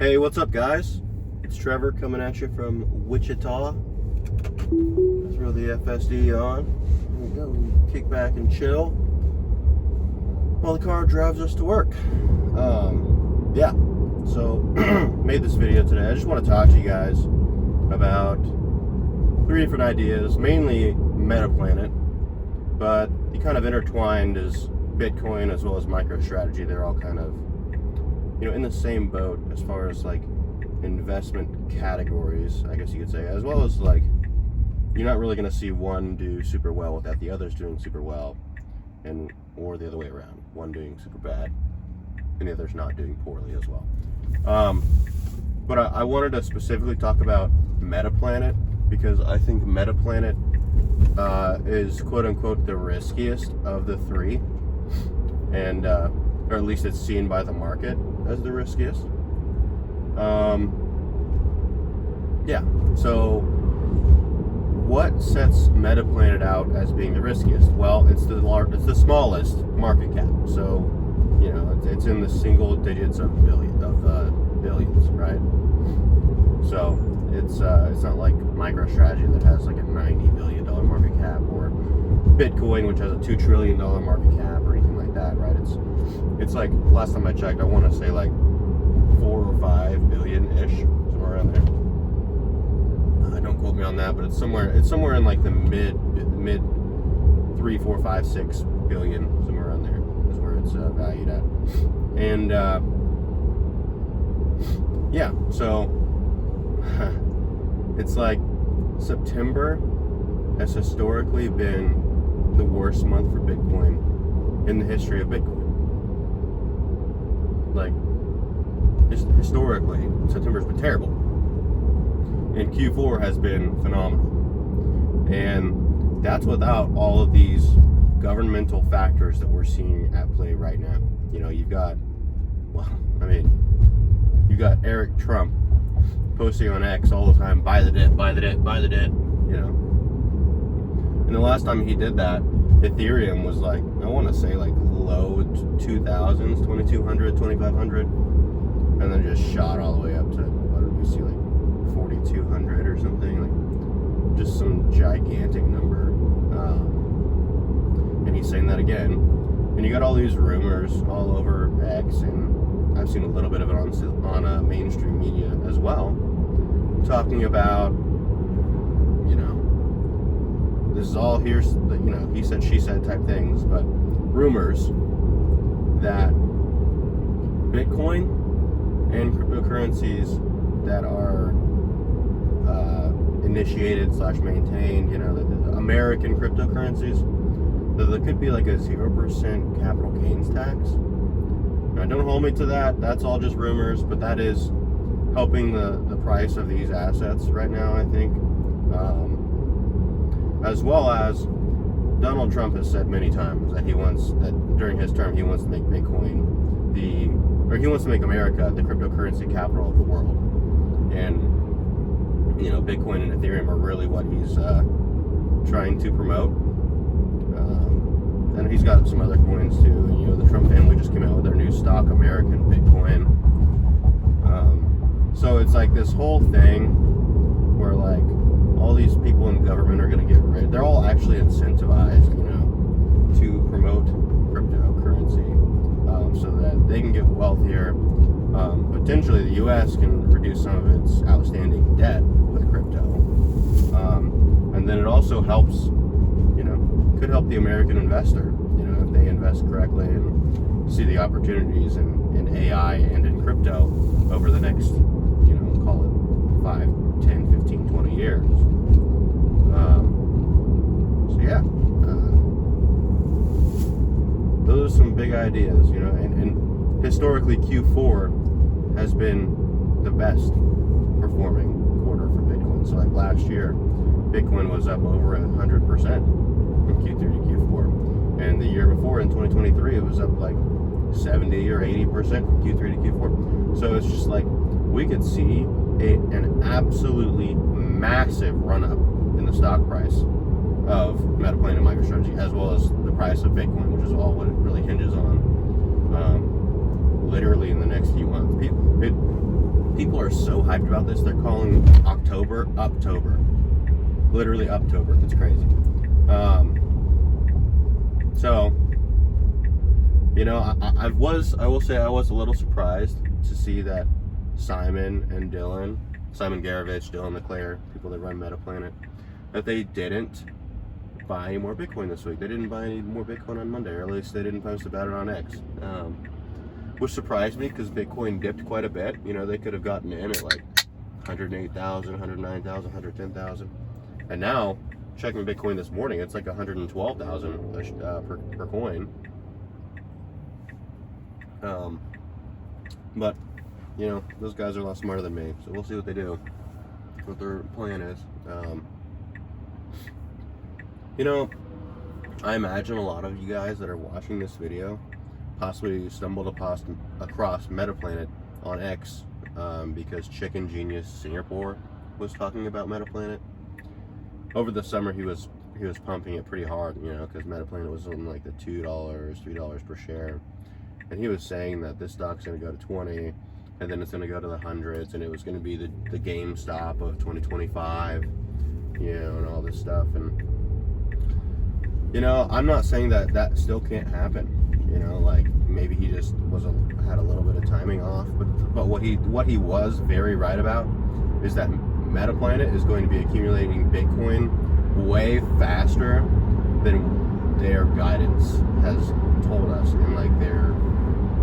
Hey, what's up, guys? It's Trevor coming at you from Wichita. Let's throw the FSD on. There we go. Kick back and chill while the car drives us to work. Yeah. So, made this video today. I just want to talk to you guys about 3 different ideas, mainly MetaPlanet, but the kind of intertwined is Bitcoin as well as MicroStrategy. They're all kind of, in the same boat as far as like investment categories, I guess you could say, as well as like you're not really going to see one do super well without the others doing super well, or the other way around, one doing super bad and the others not doing poorly as well. But I wanted to specifically talk about MetaPlanet because I think MetaPlanet is quote unquote the riskiest of the 3, and or at least it's seen by the market as the riskiest. Yeah, so what sets MetaPlanet out as being the riskiest? Well, it's the smallest market cap, so it's in the single digits of billions, right? So it's not like MicroStrategy that has like a $90 billion market cap, or Bitcoin, which has a $2 trillion market cap, or anything like that, right? It's like, last time I checked, I want to say like 4 or 5 billion-ish, somewhere around there. Don't quote me on that, but it's somewhere in like the mid 3, 4, 5, 6 billion, somewhere around there is where it's valued at. And yeah, so it's like September has historically been the worst month for Bitcoin in the history of Bitcoin. Like, historically, September's been terrible. And Q4 has been phenomenal. And that's without all of these governmental factors that we're seeing at play right now. You've got Eric Trump posting on X all the time, buy the debt, buy the debt, buy the debt, And the last time he did that, Ethereum was like, I want to say like low 2000s, 2200, 2500, and then just shot all the way up to, what did we see, like 4200 or something, like just some gigantic number. And he's saying that again, and you got all these rumors all over X, and I've seen a little bit of it on mainstream media as well, talking about, this is all here, he said, she said type things, but rumors that Bitcoin and cryptocurrencies that are initiated / maintained, the American cryptocurrencies, that there could be like a 0% capital gains tax. Now, don't hold me to that. That's all just rumors, but that is helping the price of these assets right now, I think. As well as Donald Trump has said many times that during his term he wants to make Bitcoin he wants to make America the cryptocurrency capital of the world. And Bitcoin and Ethereum are really what he's trying to promote. And he's got some other coins too. And, the Trump family just came out with their new stock, American Bitcoin. So it's like this whole thing where like all these people in government are going to get rid. They're all actually incentivized, to promote cryptocurrency, so that they can get wealthier. Potentially, the U.S. can reduce some of its outstanding debt with crypto, and then it also helps, could help the American investor, if they invest correctly and see the opportunities in AI and in crypto over the next, call it 5, 10, 15, 20 years. So yeah, those are some big ideas, and historically Q4 has been the best performing quarter for Bitcoin. So like last year, Bitcoin was up over 100% from Q3 to Q4. And the year before, in 2023, it was up like 70 or 80% from Q3 to Q4. So it's just like, we could see an absolutely massive run-up in the stock price of MetaPlanet and MicroStrategy, as well as the price of Bitcoin, which is all what it really hinges on, literally in the next few months. so hyped about this. They're calling October. Literally October. It's crazy. So, you know, I will say I was a little surprised to see that Simon Garavich, Dylan LeClaire, people that run MetaPlanet, that they didn't buy any more Bitcoin this week. They didn't buy any more Bitcoin on Monday, or at least they didn't post about it on X. Which surprised me because Bitcoin dipped quite a bit. You know, they could have gotten in at like 108,000, 109,000, 110,000. And now, checking Bitcoin this morning, it's like 112,000 per coin. But, you know, those guys are a lot smarter than me, so we'll see what they do, what their plan is. You know, I imagine a lot of you guys that are watching this video possibly stumbled across MetaPlanet on X because Chicken Genius Singapore was talking about MetaPlanet. Over the summer, he was pumping it pretty hard, you know, because MetaPlanet was on like the $2, $3 per share, and he was saying that this stock's going to go to 20, and then it's going to go to the hundreds, and it was going to be the GameStop of 2025, you know, and all this stuff. And you know, I'm not saying that still can't happen. You know, like maybe he just had a little bit of timing off, but what he was very right about is that MetaPlanet is going to be accumulating Bitcoin way faster than their guidance has told us in like their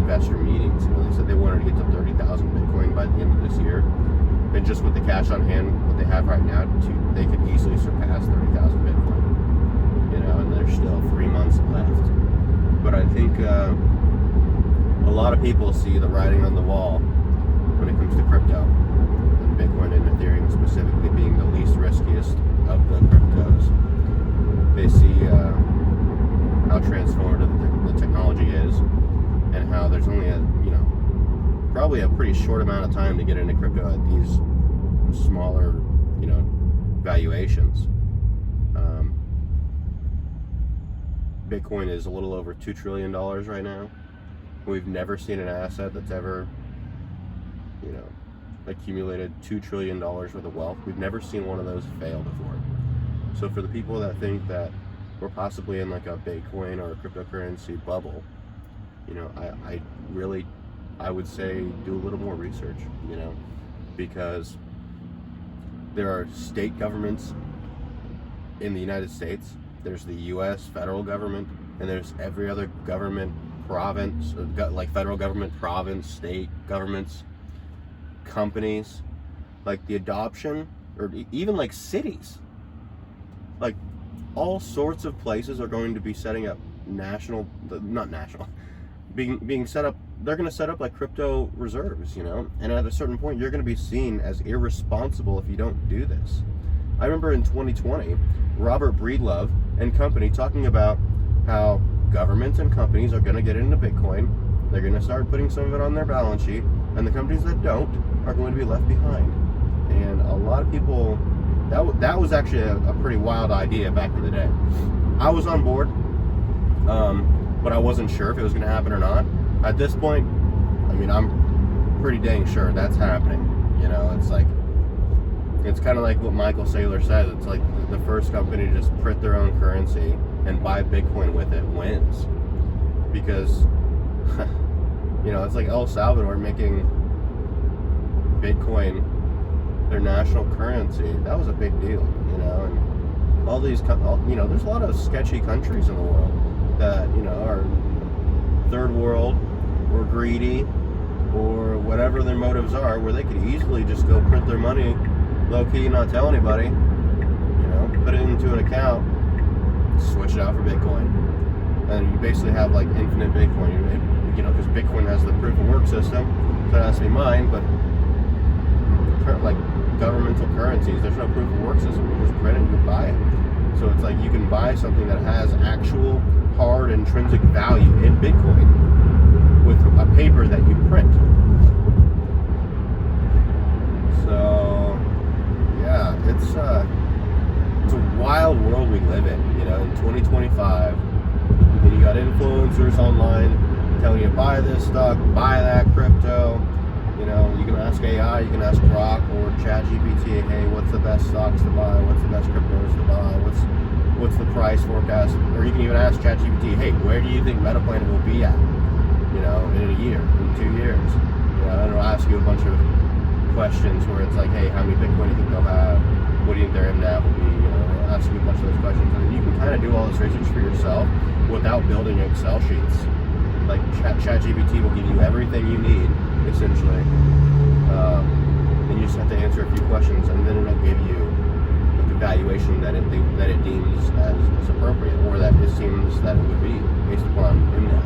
investor meetings. You know, they said they wanted to get to 30,000 Bitcoin by the end of this year, and just with the cash on hand, what they have right now, they could easily surpass 30,000 Bitcoin. You know, and there's still 3 months left. But I think a lot of people see the writing on the wall when it comes to crypto, and Bitcoin and Ethereum specifically being the least riskiest of the cryptos. They see how transformative the technology is, and how there's only probably a pretty short amount of time to get into crypto at these smaller, you know, valuations. Bitcoin is a little over $2 trillion right now. We've never seen an asset that's ever, you know, accumulated $2 trillion worth of wealth. We've never seen one of those fail before. So for the people that think that we're possibly in like a Bitcoin or a cryptocurrency bubble, you know, I would say do a little more research, you know, because there are state governments in the United States. There's the U.S. federal government, and there's every other government, province, like federal government, province, state governments, companies, like the adoption, or even like cities. Like all sorts of places are going to be setting up being set up. They're going to set up like crypto reserves, you know, and at a certain point, you're going to be seen as irresponsible if you don't do this. I remember in 2020, Robert Breedlove and company talking about how governments and companies are going to get into Bitcoin. They're going to start putting some of it on their balance sheet, and the companies that don't are going to be left behind. And a lot of people, that was actually a pretty wild idea back in the day. I was on board, but I wasn't sure if it was going to happen or not. At this point, I mean, I'm pretty dang sure that's happening. You know, it's like, it's kind of like what Michael Saylor says. It's like the first company to just print their own currency and buy Bitcoin with it wins. Because, you know, it's like El Salvador making Bitcoin their national currency. That was a big deal, you know. And all these, you know, there's a lot of sketchy countries in the world that, you know, are third world or greedy or whatever their motives are, where they could easily just go print their money low-key, not tell anybody, you know, put it into an account, switch it out for Bitcoin, and you basically have like infinite Bitcoin, you know, because Bitcoin has the proof of work system, so it has to be mined, but like governmental currencies, there's no proof of work system. You just print it, you buy it. So it's like you can buy something that has actual hard intrinsic value in Bitcoin with a paper that you print. So yeah, it's a wild world we live in, you know, in 2025. And you got influencers online telling you buy this stock, buy that crypto. You know, you can ask AI buy, you can ask Grok or ChatGPT, hey, what's the best stocks to buy? What's the best cryptos to buy? What's the price forecast? Or you can even ask ChatGPT, hey, where do you think MetaPlanet will be at? You know, in a year, in 2 years. You know, and it'll ask you a bunch of questions where it's like, hey, how many Bitcoin do you think they'll have? What do you think their MNAV will be? You know, it'll ask you a bunch of those questions, and then you can kind of do all this research for yourself without building Excel sheets. Like ChatGPT will give you everything you need, essentially. And you just have to answer a few questions, and then it'll give you like a valuation that it deems as appropriate, or that it seems that it would be based upon MNAV.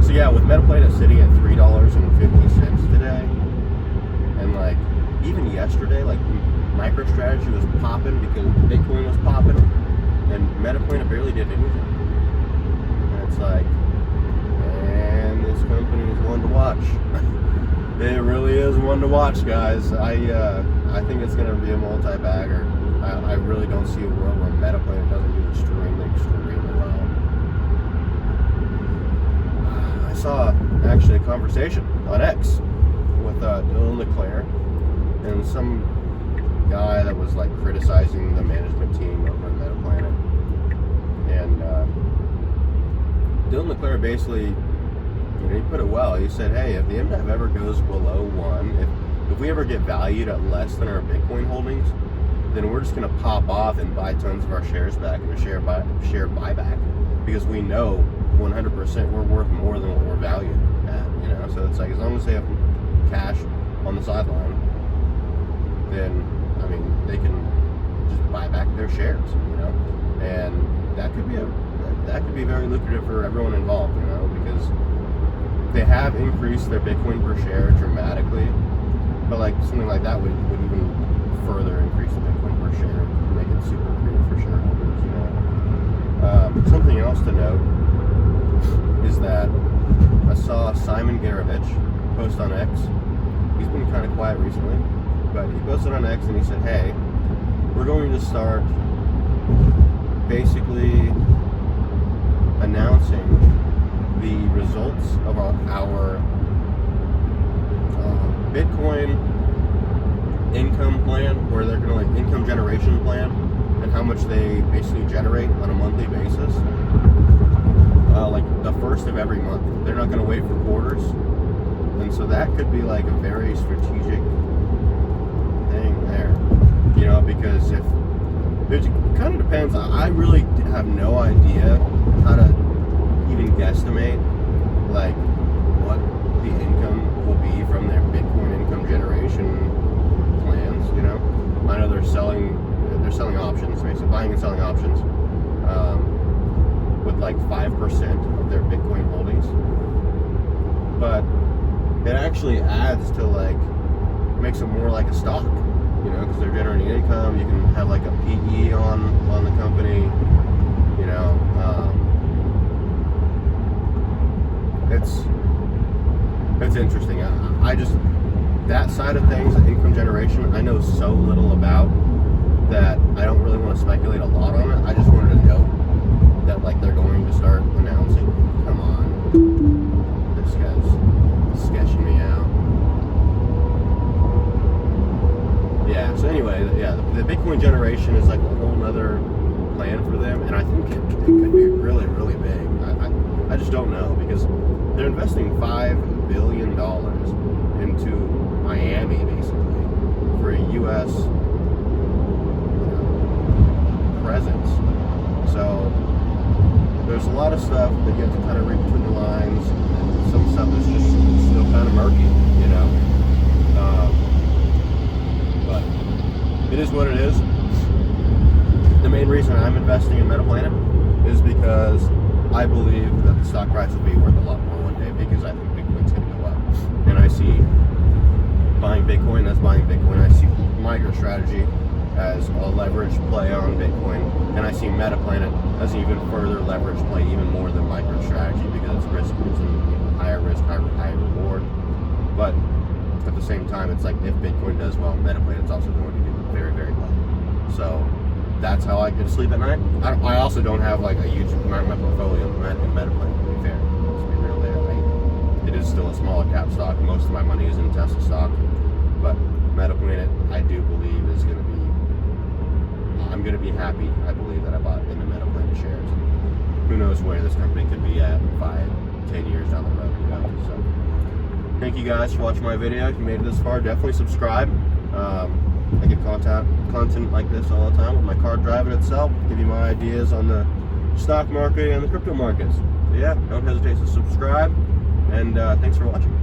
So yeah, with MetaPlanet sitting at $3.50 today, and like even yesterday, like MicroStrategy was popping because Bitcoin was popping, and MetaPlanet barely did anything. And it's like, man, this company is one to watch. It really is one to watch, guys. I think it's gonna be a multi-bagger. I really don't see a world where MetaPlanet doesn't do extremely well. I saw actually a conversation on X with Dylan LeClaire and some guy that was like criticizing the management team over at MetaPlanet. And Dylan LeClaire basically, you know, he put it well. He said, hey, if the MNAV ever goes below 1, if we ever get valued at less than our Bitcoin holdings, then we're just going to pop off and buy tons of our shares back in a share buyback, because we know 100% we're worth more than what we're valued at, you know. So it's like, as long as they have cash on the sideline, then I mean they can just buy back their shares, you know, and that could be very lucrative for everyone involved, you know, because they have increased their Bitcoin per share dramatically, but like something like that would even further increase the Bitcoin per share, make it super accretive for shareholders, you know. Something else to note is that I saw Simon Garovich post on X. He's been kind of quiet recently, but he posted on X and he said, hey, we're going to start basically announcing the results of our Bitcoin income plan, where they're going to like income generation plan, and how much they basically generate on a monthly basis, like the first of every month. They're not going to wait for quarters, and so that could be like a very strategic thing there, you know, because if it kind of depends. I really have no idea how to even guesstimate like what the income will be from their Bitcoin income generation plans, you know. I know they're selling options, basically buying and selling options, with like 5% of their Bitcoin holdings. But it actually adds to like, makes it more like a stock, you know, because they're generating income. You can have like a PE on the company, you know. It's interesting. I just, that side of things, income generation, I know so little about that I don't really want to speculate a lot on it. I just wanted to note that like they're going to start announcing. Come on, this guy's sketching me out. Yeah, so anyway, yeah, the Bitcoin generation is like a whole nother plan for them, and I think it could be really, really big. I just don't know, because they're investing $5 billion into Miami, basically, for a U.S. presence. So there's a lot of stuff that you have to kind of read between the lines, and some stuff is just still kind of murky, you know. But it is what it is. The main reason I'm investing in MetaPlanet is because I believe that the stock price will be worth a lot more one day, because I think Bitcoin's going to go up. And I see buying Bitcoin as buying Bitcoin. I see MicroStrategy as a leverage play on Bitcoin. And I see MetaPlanet as an even further leverage play, even more than MicroStrategy, because it's risk, it's higher risk, higher reward. But at the same time, it's like if Bitcoin does well, MetaPlanet's also going to do very, very well. So that's how I get to sleep at night. I also don't have like a huge amount of my portfolio in MetaPlanet, to be fair. Let's be real there. It is still a smaller cap stock. Most of my money is in Tesla stock, but MetaPlanet, I do believe is going to be. I'm going to be happy. I believe that I bought into MetaPlanet shares. Who knows where this company could be at 5, 10 years down the road? You know. So, thank you guys for watching my video. If you made it this far, definitely subscribe. I get content like this all the time with my car driving itself. Give you my ideas on the stock market and the crypto markets. So yeah, don't hesitate to subscribe, and thanks for watching.